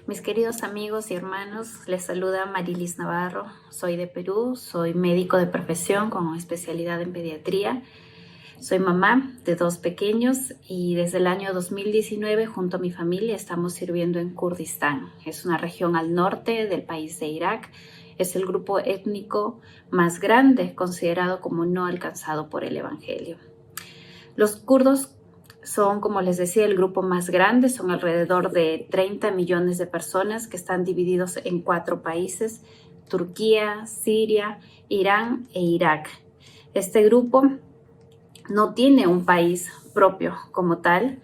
Mis queridos amigos y hermanos, les saluda Marilis Navarro. Soy de Perú, soy médico de profesión con especialidad en pediatría. Soy mamá de 2 pequeños y desde el año 2019 junto a mi familia estamos sirviendo en Kurdistán. Es una región al norte del país de Irak. Es el grupo étnico más grande considerado como no alcanzado por el Evangelio. Los kurdos son, como les decía, el grupo más grande, son alrededor de 30 millones de personas que están divididos en 4 países, Turquía, Siria, Irán e Irak. Este grupo no tiene un país propio como tal,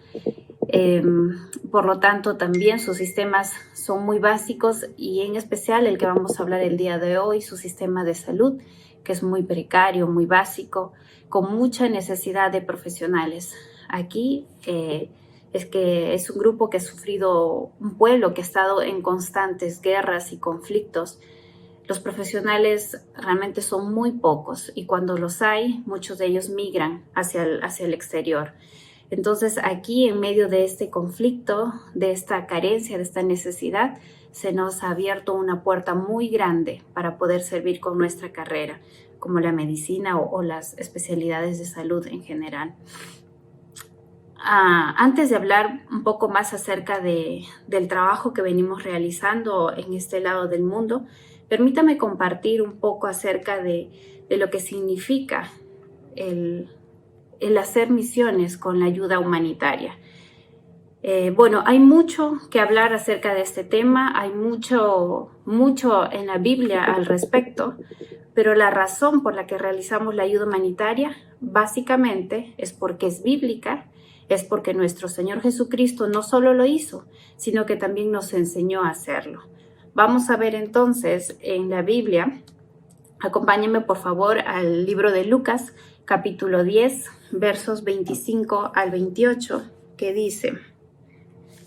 por lo tanto también sus sistemas son muy básicos y en especial el que vamos a hablar el día de hoy, su sistema de salud, que es muy precario, muy básico, con mucha necesidad de profesionales. Aquí es que es un grupo que ha sufrido, un pueblo que ha estado en constantes guerras y conflictos. Los profesionales realmente son muy pocos y cuando los hay, muchos de ellos migran hacia el exterior. Entonces aquí, en medio de este conflicto, de esta carencia, de esta necesidad, se nos ha abierto una puerta muy grande para poder servir con nuestra carrera, como la medicina o las especialidades de salud en general. Antes de hablar un poco más acerca del trabajo que venimos realizando en este lado del mundo, permítame compartir un poco acerca de lo que significa el hacer misiones con la ayuda humanitaria. Hay mucho que hablar acerca de este tema, hay mucho en la Biblia al respecto, pero la razón por la que realizamos la ayuda humanitaria básicamente es porque es bíblica, es porque nuestro Señor Jesucristo no solo lo hizo, sino que también nos enseñó a hacerlo. Vamos a ver entonces en la Biblia, acompáñenme por favor al libro de Lucas, capítulo 10, versos 25 al 28, que dice,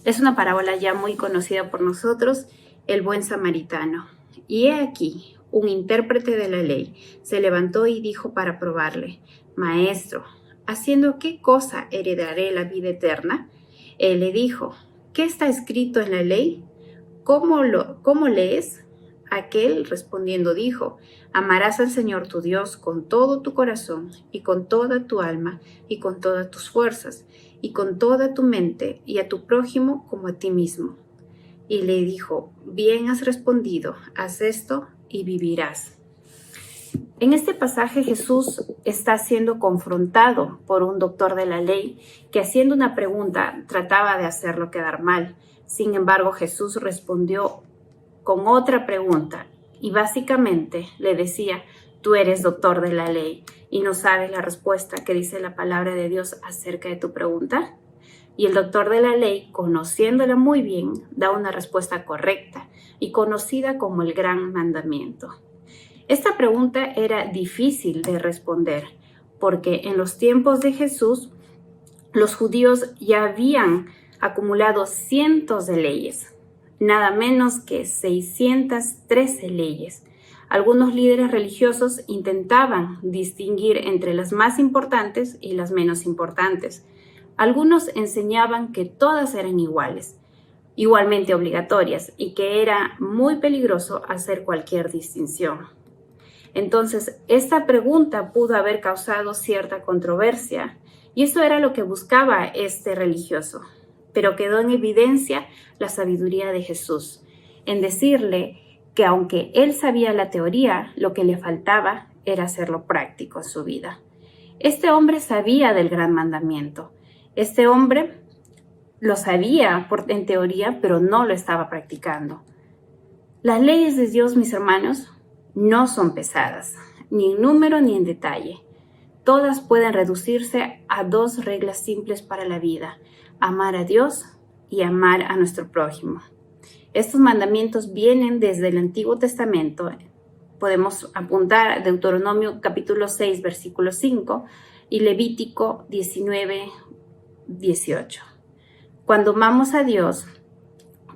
es una parábola ya muy conocida por nosotros, el buen samaritano. Y he aquí, un intérprete de la ley se levantó y dijo para probarle, Maestro, ¿haciendo qué cosa heredaré la vida eterna? Él le dijo, ¿qué está escrito en la ley? ¿Cómo lees? Aquel respondiendo dijo, amarás al Señor tu Dios con todo tu corazón y con toda tu alma y con todas tus fuerzas y con toda tu mente y a tu prójimo como a ti mismo. Y le dijo, bien has respondido, haz esto y vivirás. En este pasaje Jesús está siendo confrontado por un doctor de la ley que haciendo una pregunta trataba de hacerlo quedar mal. Sin embargo, Jesús respondió con otra pregunta y básicamente le decía, tú eres doctor de la ley y no sabes la respuesta que dice la palabra de Dios acerca de tu pregunta. Y el doctor de la ley, conociéndola muy bien, da una respuesta correcta y conocida como el gran mandamiento. Esta pregunta era difícil de responder porque en los tiempos de Jesús los judíos ya habían acumulado cientos de leyes, nada menos que 613 leyes. Algunos líderes religiosos intentaban distinguir entre las más importantes y las menos importantes. Algunos enseñaban que todas eran iguales, igualmente obligatorias, y que era muy peligroso hacer cualquier distinción. Entonces, esta pregunta pudo haber causado cierta controversia, y eso era lo que buscaba este religioso. Pero quedó en evidencia la sabiduría de Jesús, en decirle que aunque él sabía la teoría, lo que le faltaba era hacerlo práctico en su vida. Este hombre sabía del gran mandamiento. Este hombre lo sabía en teoría, pero no lo estaba practicando. Las leyes de Dios, mis hermanos, no son pesadas, ni en número ni en detalle. Todas pueden reducirse a 2 reglas simples para la vida: amar a Dios y amar a nuestro prójimo. Estos mandamientos vienen desde el Antiguo Testamento. Podemos apuntar a Deuteronomio capítulo 6, versículo 5 y Levítico 19, 18. Cuando amamos a Dios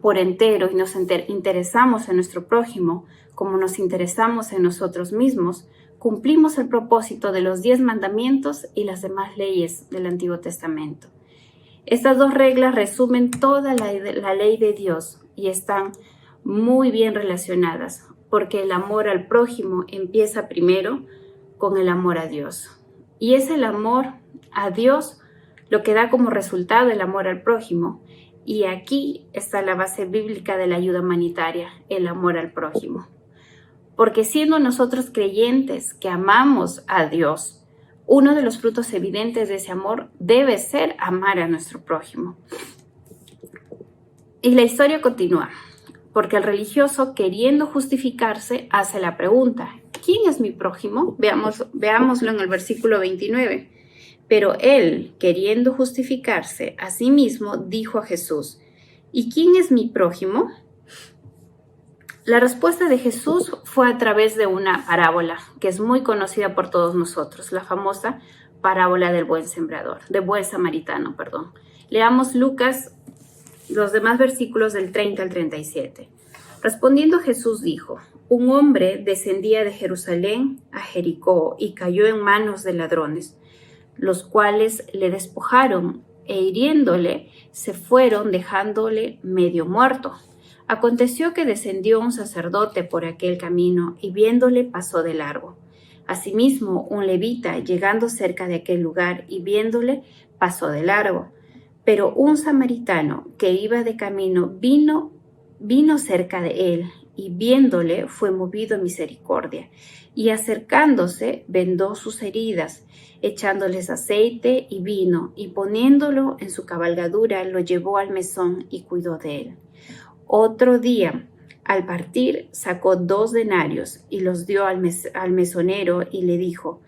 por entero y nos interesamos en nuestro prójimo como nos interesamos en nosotros mismos, cumplimos el propósito de los 10 mandamientos y las demás leyes del Antiguo Testamento. Estas 2 reglas resumen toda la ley de Dios y están muy bien relacionadas, porque el amor al prójimo empieza primero con el amor a Dios. Y es el amor a Dios lo que da como resultado el amor al prójimo. Y aquí está la base bíblica de la ayuda humanitaria, el amor al prójimo. Porque siendo nosotros creyentes que amamos a Dios, uno de los frutos evidentes de ese amor debe ser amar a nuestro prójimo. Y la historia continúa, porque el religioso, queriendo justificarse, hace la pregunta: ¿quién es mi prójimo? Veámoslo en el versículo 29. Pero él, queriendo justificarse a sí mismo, dijo a Jesús: ¿y quién es mi prójimo? La respuesta de Jesús fue a través de una parábola que es muy conocida por todos nosotros, la famosa parábola del buen sembrador, del buen samaritano, perdón. Leamos Lucas, los demás versículos del 30 al 37. Respondiendo Jesús dijo: un hombre descendía de Jerusalén a Jericó y cayó en manos de ladrones, los cuales le despojaron e hiriéndole se fueron dejándole medio muerto. Aconteció que descendió un sacerdote por aquel camino y viéndole pasó de largo. Asimismo, un levita, llegando cerca de aquel lugar y viéndole, pasó de largo. Pero un samaritano que iba de camino vino cerca de él y viéndole fue movido a misericordia y acercándose vendó sus heridas, echándoles aceite y vino y poniéndolo en su cabalgadura lo llevó al mesón y cuidó de él. Otro día, al partir, sacó 2 denarios y los dio al mesonero y le dijo: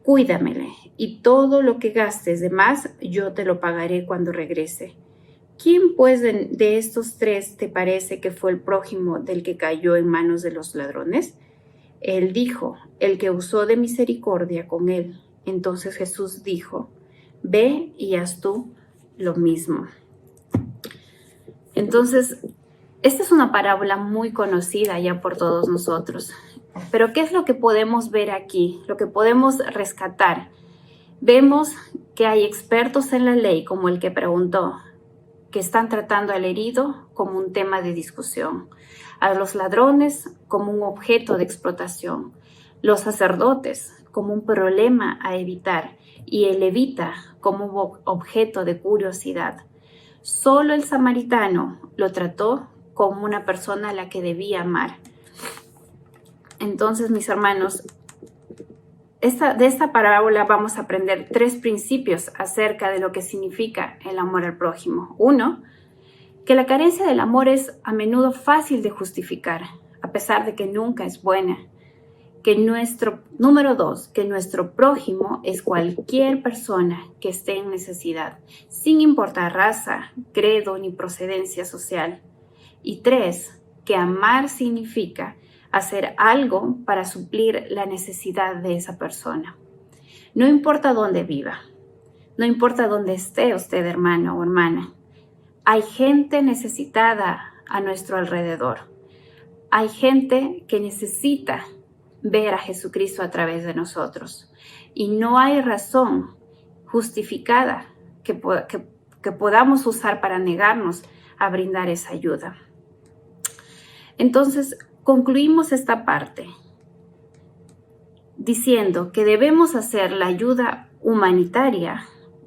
cuídamele, y todo lo que gastes de más yo te lo pagaré cuando regrese. ¿Quién pues de estos 3 te parece que fue el prójimo del que cayó en manos de los ladrones? Él dijo: el que usó de misericordia con él. Entonces Jesús dijo: ve y haz tú lo mismo. Entonces, esta es una parábola muy conocida ya por todos nosotros. Pero ¿qué es lo que podemos ver aquí? Lo que podemos rescatar. Vemos que hay expertos en la ley, como el que preguntó, que están tratando al herido como un tema de discusión, a los ladrones como un objeto de explotación, los sacerdotes como un problema a evitar y el levita como un objeto de curiosidad. Solo el samaritano lo trató como una persona a la que debía amar. Entonces, mis hermanos, de esta parábola vamos a aprender 3 principios acerca de lo que significa el amor al prójimo. 1, que la carencia del amor es a menudo fácil de justificar, a pesar de que nunca es buena. Número 2, que nuestro prójimo es cualquier persona que esté en necesidad, sin importar raza, credo ni procedencia social. Y 3, que amar significa hacer algo para suplir la necesidad de esa persona. No importa dónde viva, no importa dónde esté usted, hermano o hermana, hay gente necesitada a nuestro alrededor. Hay gente que necesita ver a Jesucristo a través de nosotros. Y no hay razón justificada que podamos usar para negarnos a brindar esa ayuda. Entonces, concluimos esta parte diciendo que debemos hacer la ayuda humanitaria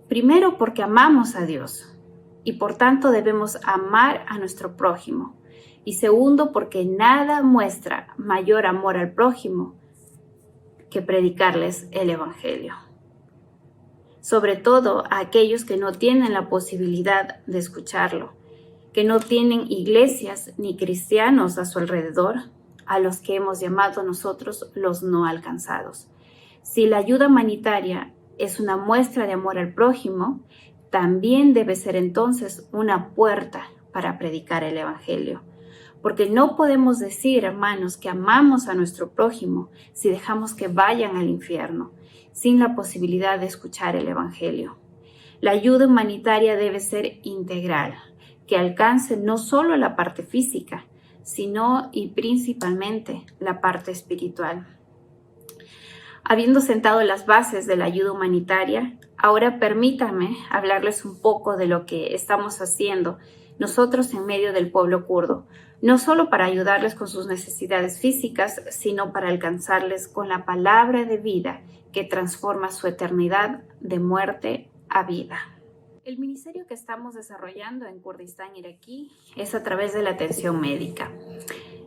primero porque amamos a Dios y por tanto debemos amar a nuestro prójimo. Y segundo, porque nada muestra mayor amor al prójimo que predicarles el Evangelio. Sobre todo a aquellos que no tienen la posibilidad de escucharlo, que no tienen iglesias ni cristianos a su alrededor, a los que hemos llamado nosotros los no alcanzados. Si la ayuda humanitaria es una muestra de amor al prójimo, también debe ser entonces una puerta para predicar el Evangelio. Porque no podemos decir, hermanos, que amamos a nuestro prójimo si dejamos que vayan al infierno, sin la posibilidad de escuchar el Evangelio. La ayuda humanitaria debe ser integral, que alcance no solo la parte física, sino y principalmente la parte espiritual. Habiendo sentado las bases de la ayuda humanitaria, ahora permítanme hablarles un poco de lo que estamos haciendo nosotros en medio del pueblo kurdo, no solo para ayudarles con sus necesidades físicas, sino para alcanzarles con la palabra de vida que transforma su eternidad de muerte a vida. El ministerio que estamos desarrollando en Kurdistán iraquí es a través de la atención médica.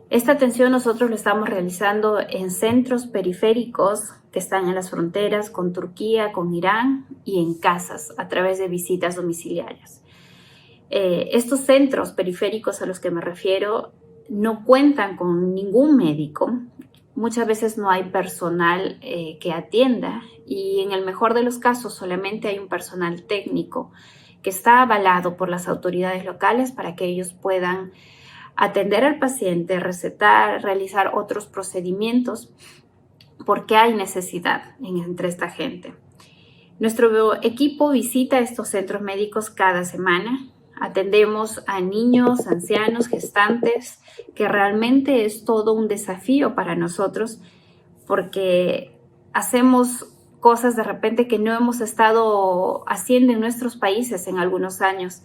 Esta atención nosotros lo estamos realizando en centros periféricos que están en las fronteras con Turquía, con Irán y en casas a través de visitas domiciliarias. Estos centros periféricos a los que me refiero no cuentan con ningún médico. Muchas veces no hay personal que atienda y en el mejor de los casos solamente hay un personal técnico que está avalado por las autoridades locales para que ellos puedan atender al paciente, recetar, realizar otros procedimientos porque hay necesidad entre esta gente. Nuestro equipo visita estos centros médicos cada semana. Atendemos a niños, ancianos, gestantes, que realmente es todo un desafío para nosotros porque hacemos cosas de repente que no hemos estado haciendo en nuestros países en algunos años.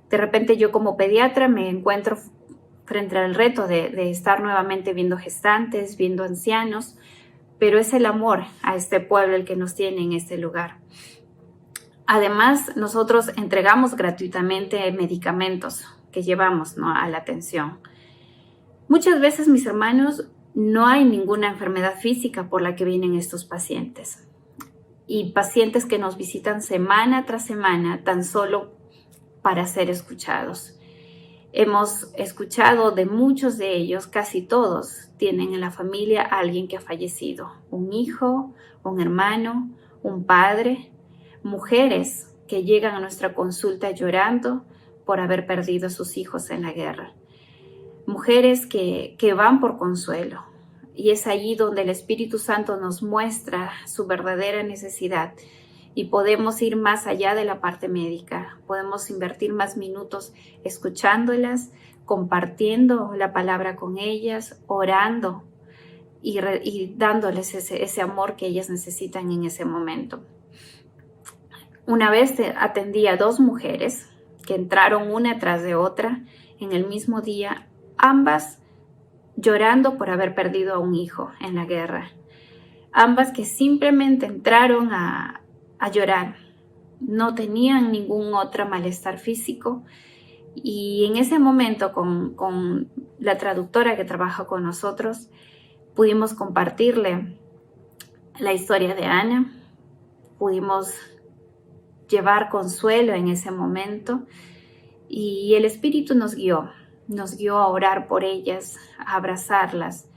De repente yo como pediatra me encuentro frente al reto de estar nuevamente viendo gestantes, viendo ancianos, pero es el amor a este pueblo el que nos tiene en este lugar. Además, nosotros entregamos gratuitamente medicamentos que llevamos, ¿no?, a la atención. Muchas veces, mis hermanos, no hay ninguna enfermedad física por la que vienen estos pacientes. Y pacientes que nos visitan semana tras semana tan solo para ser escuchados. Hemos escuchado de muchos de ellos, casi todos tienen en la familia a alguien que ha fallecido. Un hijo, un hermano, un padre, mujeres que llegan a nuestra consulta llorando por haber perdido a sus hijos en la guerra. Mujeres que van por consuelo. Y es allí donde el Espíritu Santo nos muestra su verdadera necesidad y podemos ir más allá de la parte médica. Podemos invertir más minutos escuchándolas, compartiendo la palabra con ellas, orando y dándoles ese amor que ellas necesitan en ese momento. Una vez atendí a 2 mujeres que entraron una tras de otra en el mismo día, ambas llorando por haber perdido a un hijo en la guerra. Ambas que simplemente entraron a llorar. No tenían ningún otro malestar físico. Y en ese momento, con la traductora que trabaja con nosotros, pudimos compartirle la historia de Ana. Pudimos llevar consuelo en ese momento. Y el Espíritu nos guió a orar por ellas, a abrazarlas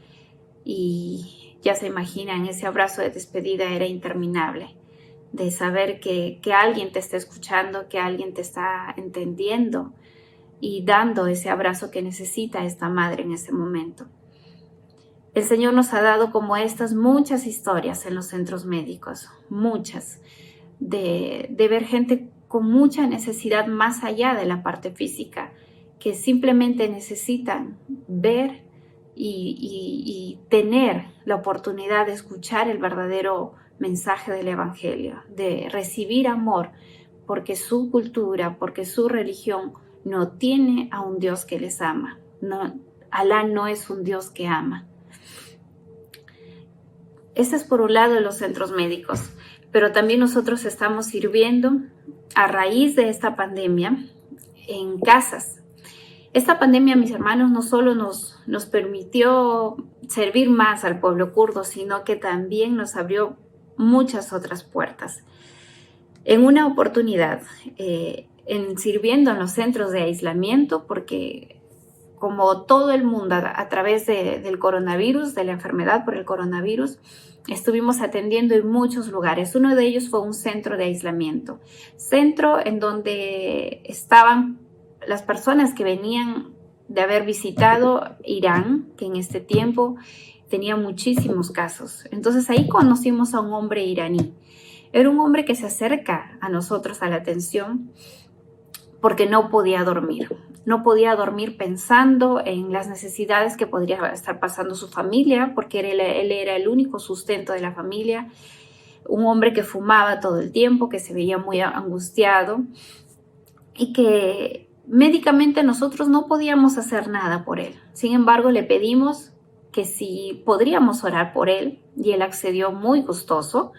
y ya se imaginan, ese abrazo de despedida era interminable, de saber que alguien te está escuchando, que alguien te está entendiendo y dando ese abrazo que necesita esta madre en ese momento. El Señor nos ha dado como estas muchas historias en los centros médicos, muchas, de ver gente con mucha necesidad más allá de la parte física, que simplemente necesitan ver y tener la oportunidad de escuchar el verdadero mensaje del Evangelio, de recibir amor, porque su cultura, porque su religión no tiene a un Dios que les ama. No, Alá no es un Dios que ama. Este es por un lado de los centros médicos, pero también nosotros estamos sirviendo a raíz de esta pandemia en casas. Esta pandemia, mis hermanos, no solo nos permitió servir más al pueblo kurdo, sino que también nos abrió muchas otras puertas. En una oportunidad, sirviendo en los centros de aislamiento, porque como todo el mundo a través del coronavirus, de la enfermedad por el coronavirus, estuvimos atendiendo en muchos lugares. Uno de ellos fue un centro de aislamiento, centro en donde estaban las personas que venían de haber visitado Irán, que en este tiempo tenía muchísimos casos. Entonces ahí conocimos a un hombre iraní. Era un hombre que se acerca a nosotros a la atención porque no podía dormir. No podía dormir pensando en las necesidades que podría estar pasando su familia, porque él era el único sustento de la familia. Un hombre que fumaba todo el tiempo, que se veía muy angustiado y que Médicamente nosotros no podíamos hacer nada por él. Sin embargo, le pedimos que si podríamos orar por él, y él accedió muy gustoso.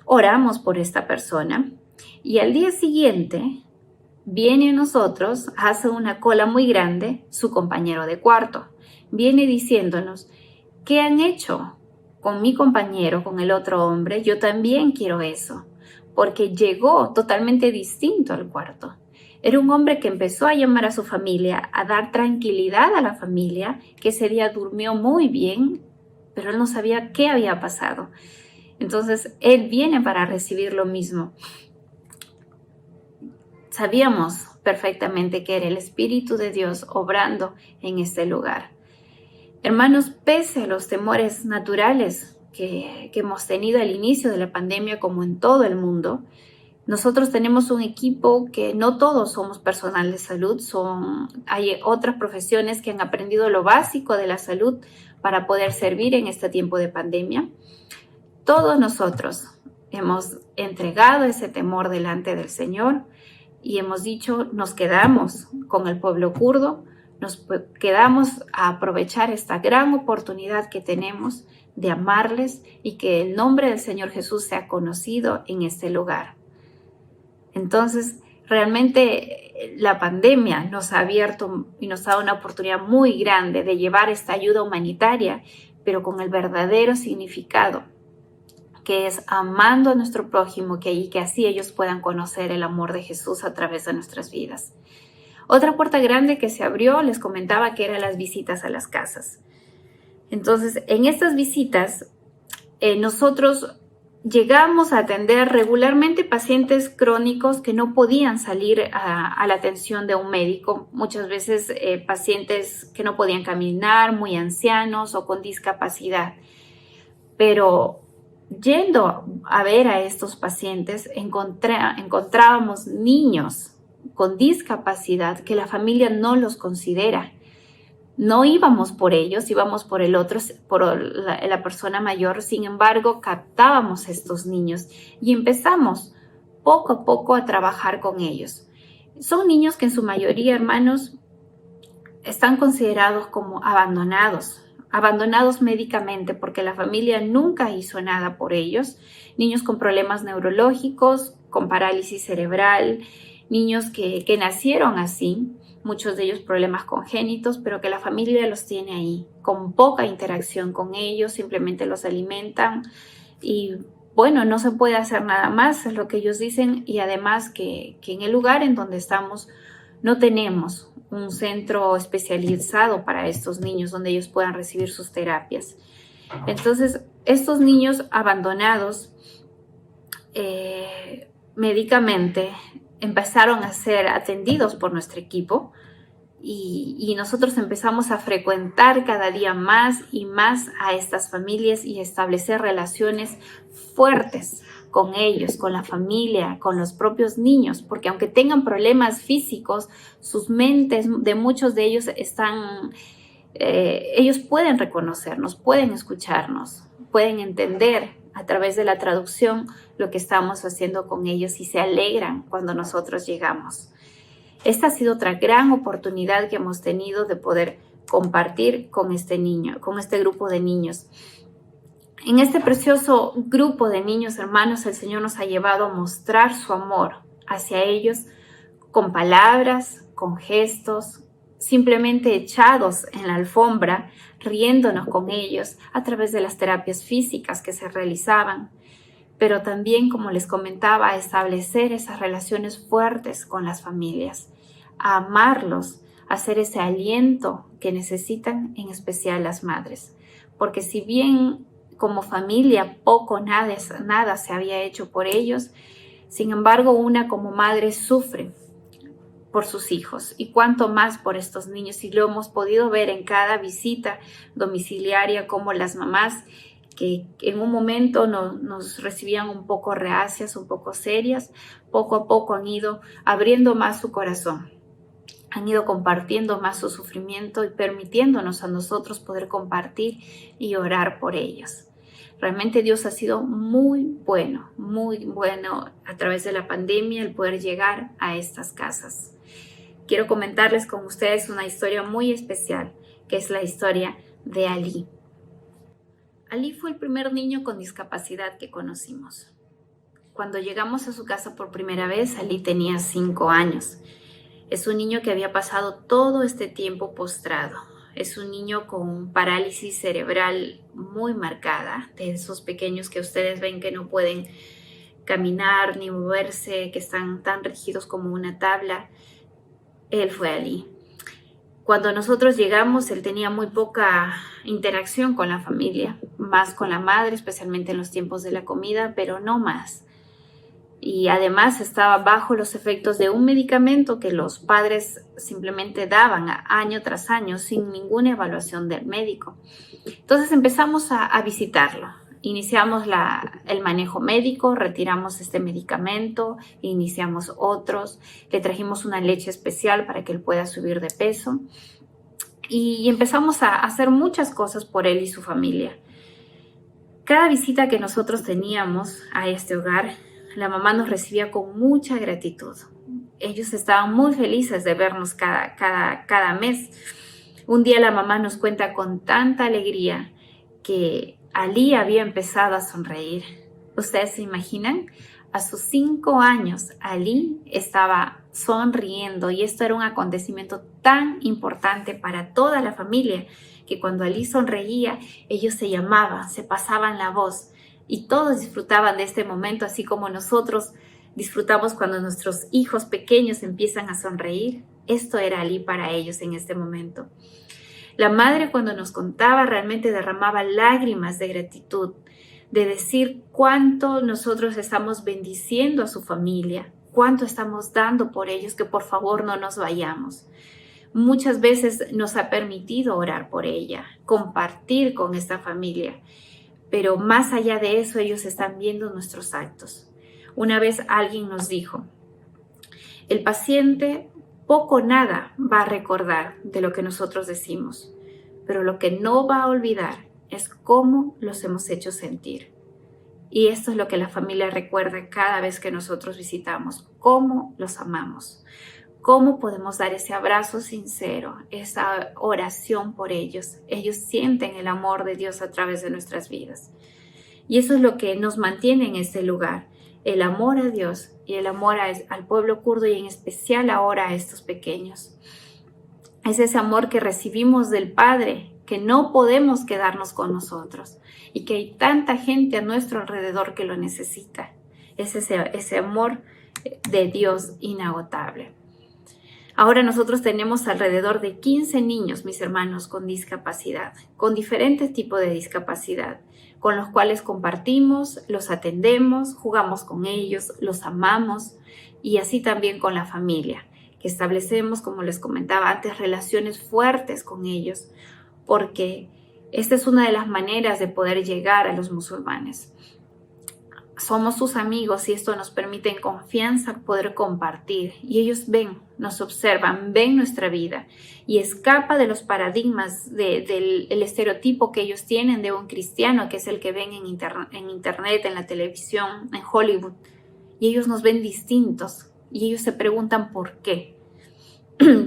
Oramos por esta persona y al día siguiente viene a nosotros, hace una cola muy grande, su compañero de cuarto. Viene diciéndonos, ¿qué han hecho con mi compañero, con el otro hombre? Yo también quiero eso, porque llegó totalmente distinto al cuarto. Era un hombre que empezó a llamar a su familia, a dar tranquilidad a la familia, que ese día durmió muy bien, pero él no sabía qué había pasado. Entonces, él viene para recibir lo mismo. Sabíamos perfectamente que era el Espíritu de Dios obrando en este lugar. Hermanos, pese a los temores naturales que hemos tenido al inicio de la pandemia, como en todo el mundo, nosotros tenemos un equipo que no todos somos personal de salud, hay otras profesiones que han aprendido lo básico de la salud para poder servir en este tiempo de pandemia. Todos nosotros hemos entregado ese temor delante del Señor y hemos dicho, nos quedamos con el pueblo kurdo, nos quedamos a aprovechar esta gran oportunidad que tenemos de amarles y que el nombre del Señor Jesús sea conocido en este lugar. Entonces, realmente la pandemia nos ha abierto y nos ha dado una oportunidad muy grande de llevar esta ayuda humanitaria, pero con el verdadero significado, que es amando a nuestro prójimo, que así ellos puedan conocer el amor de Jesús a través de nuestras vidas. Otra puerta grande que se abrió, les comentaba que eran las visitas a las casas. Entonces, en estas visitas, nosotros llegamos a atender regularmente pacientes crónicos que no podían salir a la atención de un médico. Muchas veces pacientes que no podían caminar, muy ancianos o con discapacidad. Pero yendo a ver a estos pacientes, encontrábamos niños con discapacidad que la familia no los considera. No íbamos por ellos, íbamos por el otro, por la persona mayor. Sin embargo, captábamos a estos niños y empezamos poco a poco a trabajar con ellos. Son niños que en su mayoría, hermanos, están considerados como abandonados médicamente porque la familia nunca hizo nada por ellos. Niños con problemas neurológicos, con parálisis cerebral, niños que nacieron así, muchos de ellos problemas congénitos, pero que la familia los tiene ahí, con poca interacción con ellos, simplemente los alimentan y bueno, no se puede hacer nada más, es lo que ellos dicen, y además que en el lugar en donde estamos no tenemos un centro especializado para estos niños donde ellos puedan recibir sus terapias. Entonces, estos niños abandonados médicamente empezaron a ser atendidos por nuestro equipo y nosotros empezamos a frecuentar cada día más y más a estas familias y establecer relaciones fuertes con ellos, con la familia, con los propios niños, porque aunque tengan problemas físicos, sus mentes de muchos de ellos ellos pueden reconocernos, pueden escucharnos, pueden entender a través de la traducción lo que estamos haciendo con ellos y se alegran cuando nosotros llegamos. Esta ha sido otra gran oportunidad que hemos tenido de poder compartir con este grupo de niños. En este precioso grupo de niños, hermanos, el Señor nos ha llevado a mostrar su amor hacia ellos con palabras, con gestos, simplemente echados en la alfombra, riéndonos con ellos a través de las terapias físicas que se realizaban, pero también, como les comentaba, a establecer esas relaciones fuertes con las familias, a amarlos, a hacer ese aliento que necesitan, en especial las madres. Porque si bien como familia poco, nada se había hecho por ellos, sin embargo, una como madre sufre por sus hijos y cuánto más por estos niños, y lo hemos podido ver en cada visita domiciliaria como las mamás que en un momento nos recibían un poco reacias, un poco serias, poco a poco han ido abriendo más su corazón, han ido compartiendo más su sufrimiento y permitiéndonos a nosotros poder compartir y orar por ellos. Realmente Dios ha sido muy bueno a través de la pandemia el poder llegar a estas casas. quiero comentarles con ustedes una historia muy especial, que es la historia de Ali. Ali fue el primer niño con discapacidad que conocimos. Cuando llegamos a su casa por primera vez, Ali tenía 5 años. Es un niño que había pasado todo este tiempo postrado. Es un niño con parálisis cerebral muy marcada, de esos pequeños que ustedes ven que no pueden caminar ni moverse, que están tan rígidos como una tabla. Él fue Ali. Cuando nosotros llegamos, él tenía muy poca interacción con la familia, más con la madre, especialmente en los tiempos de la comida, pero no más. Y además estaba bajo los efectos de un medicamento que los padres simplemente daban año tras año sin ninguna evaluación del médico. Entonces empezamos a visitarlo. Iniciamos el manejo médico, retiramos este medicamento, iniciamos otros, le trajimos una leche especial para que él pueda subir de peso y empezamos a hacer muchas cosas por él y su familia. Cada visita que nosotros teníamos a este hogar, la mamá nos recibía con mucha gratitud. Ellos estaban muy felices de vernos cada mes. Un día la mamá nos cuenta con tanta alegría que Ali había empezado a sonreír. ¿Ustedes se imaginan? A sus 5 años, Ali estaba sonriendo y esto era un acontecimiento tan importante para toda la familia que cuando Ali sonreía, ellos se llamaban, se pasaban la voz y todos disfrutaban de este momento, así como nosotros disfrutamos cuando nuestros hijos pequeños empiezan a sonreír. Esto era Ali para ellos en este momento. La madre, cuando nos contaba, realmente derramaba lágrimas de gratitud, de decir cuánto nosotros estamos bendiciendo a su familia, cuánto estamos dando por ellos, que por favor no nos vayamos. Muchas veces nos ha permitido orar por ella, compartir con esta familia, pero más allá de eso ellos están viendo nuestros actos. Una vez alguien nos dijo, el paciente poco o nada va a recordar de lo que nosotros decimos, pero lo que no va a olvidar es cómo los hemos hecho sentir. Y esto es lo que la familia recuerda cada vez que nosotros visitamos, cómo los amamos, cómo podemos dar ese abrazo sincero, esa oración por ellos. Ellos sienten el amor de Dios a través de nuestras vidas. Y eso es lo que nos mantiene en este lugar, el amor a Dios y el amor al pueblo kurdo y en especial ahora a estos pequeños. Es ese amor que recibimos del Padre, que no podemos quedarnos con nosotros y que hay tanta gente a nuestro alrededor que lo necesita. Es ese amor de Dios inagotable. Ahora nosotros tenemos alrededor de 15 niños, mis hermanos, con discapacidad, con diferentes tipos de discapacidad, con los cuales compartimos, los atendemos, jugamos con ellos, los amamos y así también con la familia, que establecemos, como les comentaba antes, relaciones fuertes con ellos, porque esta es una de las maneras de poder llegar a los musulmanes. Somos sus amigos y esto nos permite en confianza poder compartir y ellos ven, nos observan, ven nuestra vida y escapa de los paradigmas del estereotipo que ellos tienen de un cristiano, que es el que ven en internet, en la televisión, en Hollywood, y ellos nos ven distintos y ellos se preguntan por qué.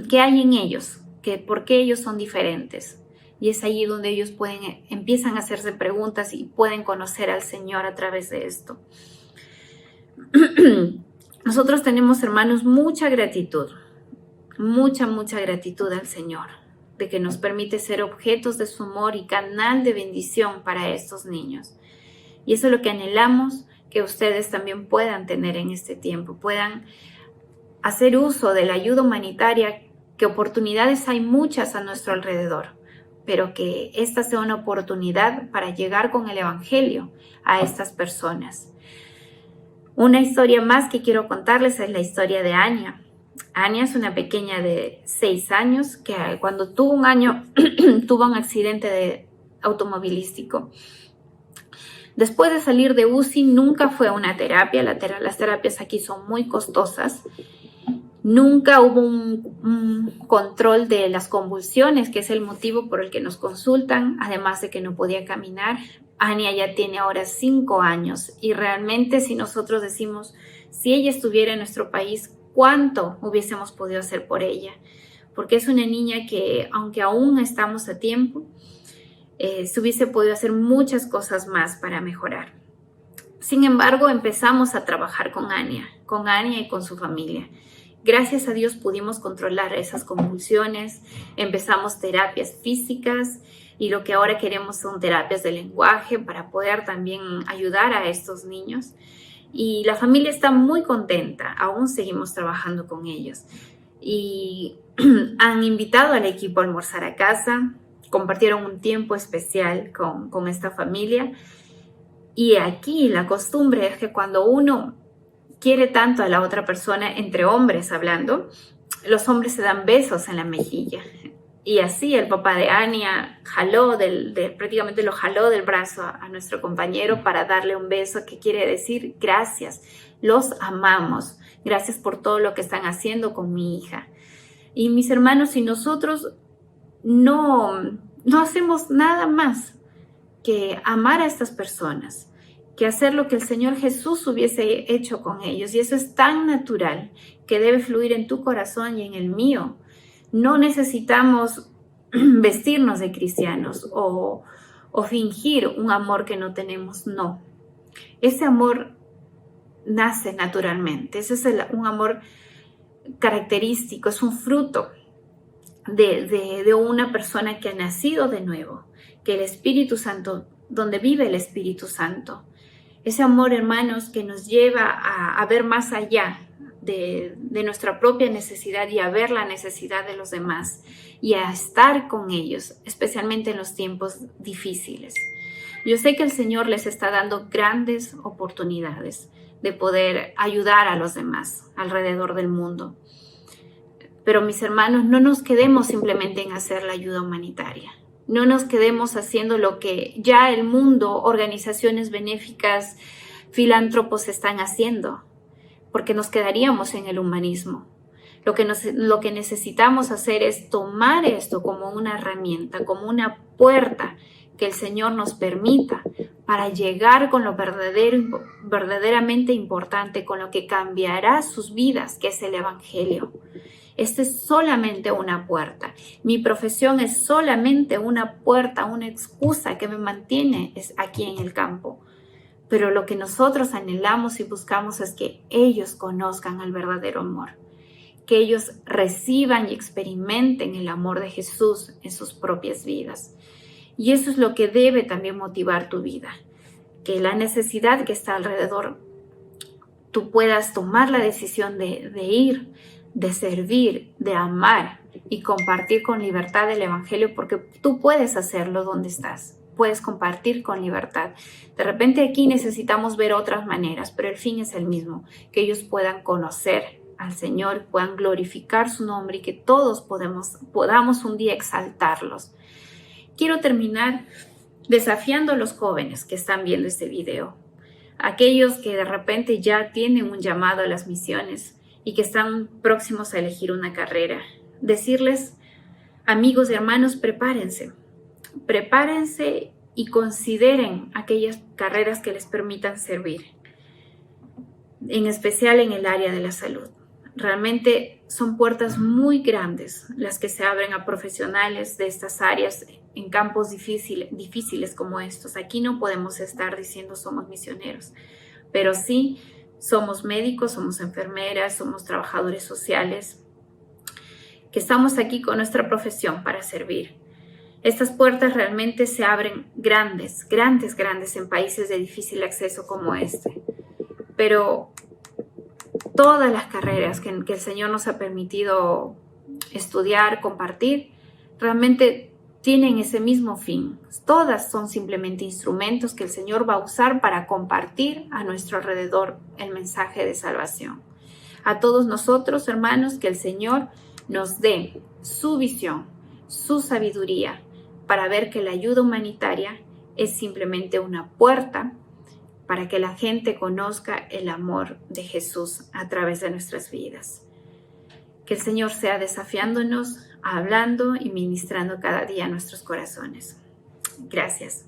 ¿Qué hay en ellos? ¿Por qué ellos son diferentes? Y es allí donde ellos empiezan a hacerse preguntas y pueden conocer al Señor a través de esto. Nosotros tenemos, hermanos, mucha gratitud al Señor, de que nos permite ser objetos de su amor y canal de bendición para estos niños. Y eso es lo que anhelamos que ustedes también puedan tener en este tiempo, puedan hacer uso de la ayuda humanitaria, que oportunidades hay muchas a nuestro alrededor, pero que esta sea una oportunidad para llegar con el Evangelio a estas personas. Una historia más que quiero contarles es la historia de Ania. Ania es una pequeña de 6 años que cuando tuvo un año tuvo un accidente automovilístico. Después de salir de UCI nunca fue a una terapia, las terapias aquí son muy costosas. Nunca hubo un control de las convulsiones, que es el motivo por el que nos consultan, además de que no podía caminar. Ania ya tiene ahora 5 años y realmente si nosotros decimos, si ella estuviera en nuestro país, cuánto hubiésemos podido hacer por ella, porque es una niña que, aunque aún estamos a tiempo, se hubiese podido hacer muchas cosas más para mejorar. Sin embargo, empezamos a trabajar con Ania y con su familia. Gracias a Dios pudimos controlar esas convulsiones, empezamos terapias físicas y lo que ahora queremos son terapias de lenguaje para poder también ayudar a estos niños. Y la familia está muy contenta, aún seguimos trabajando con ellos. Y han invitado al equipo a almorzar a casa, compartieron un tiempo especial con esta familia. Y aquí la costumbre es que cuando uno quiere tanto a la otra persona, entre hombres hablando, los hombres se dan besos en la mejilla. Y así el papá de Ania prácticamente lo jaló del brazo a nuestro compañero para darle un beso que quiere decir gracias, los amamos, gracias por todo lo que están haciendo con mi hija. Y mis hermanos, si nosotros no hacemos nada más que amar a estas personas, que hacer lo que el Señor Jesús hubiese hecho con ellos. Y eso es tan natural que debe fluir en tu corazón y en el mío. No necesitamos vestirnos de cristianos o fingir un amor que no tenemos, no. Ese amor nace naturalmente, ese es un amor característico, es un fruto de una persona que ha nacido de nuevo, que el Espíritu Santo, donde vive el Espíritu Santo. Ese amor, hermanos, que nos lleva a ver más allá de nuestra propia necesidad y a ver la necesidad de los demás y a estar con ellos, especialmente en los tiempos difíciles. Yo sé que el Señor les está dando grandes oportunidades de poder ayudar a los demás alrededor del mundo. Pero mis hermanos, no nos quedemos simplemente en hacer la ayuda humanitaria. No nos quedemos haciendo lo que ya el mundo, organizaciones benéficas, filántropos están haciendo, porque nos quedaríamos en el humanismo. Lo que necesitamos hacer es tomar esto como una herramienta, como una puerta que el Señor nos permita para llegar con lo verdaderamente importante, con lo que cambiará sus vidas, que es el Evangelio. Esta es solamente una puerta. Mi profesión es solamente una puerta, una excusa que me mantiene aquí en el campo. Pero lo que nosotros anhelamos y buscamos es que ellos conozcan el verdadero amor, que ellos reciban y experimenten el amor de Jesús en sus propias vidas. Y eso es lo que debe también motivar tu vida, que la necesidad que está alrededor, tú puedas tomar la decisión de ir, de servir, de amar y compartir con libertad el Evangelio, porque tú puedes hacerlo donde estás, puedes compartir con libertad. De repente aquí necesitamos ver otras maneras, pero el fin es el mismo, que ellos puedan conocer al Señor, puedan glorificar su nombre y que todos podamos un día exaltarlos. Quiero terminar desafiando a los jóvenes que están viendo este video, aquellos que de repente ya tienen un llamado a las misiones y que están próximos a elegir una carrera. Decirles, amigos y hermanos, prepárense y consideren aquellas carreras que les permitan servir, en especial en el área de la salud. Realmente son puertas muy grandes las que se abren a profesionales de estas áreas en campos difíciles como estos. Aquí no podemos estar diciendo somos misioneros, pero sí somos médicos, somos enfermeras, somos trabajadores sociales, que estamos aquí con nuestra profesión para servir. Estas puertas realmente se abren grandes en países de difícil acceso como este. Pero todas las carreras que el Señor nos ha permitido estudiar, compartir, realmente tienen ese mismo fin. Todas son simplemente instrumentos que el Señor va a usar para compartir a nuestro alrededor el mensaje de salvación. A todos nosotros, hermanos, que el Señor nos dé su visión, su sabiduría, para ver que la ayuda humanitaria es simplemente una puerta para que la gente conozca el amor de Jesús a través de nuestras vidas. Que el Señor sea desafiándonos, hablando y ministrando cada día a nuestros corazones. Gracias.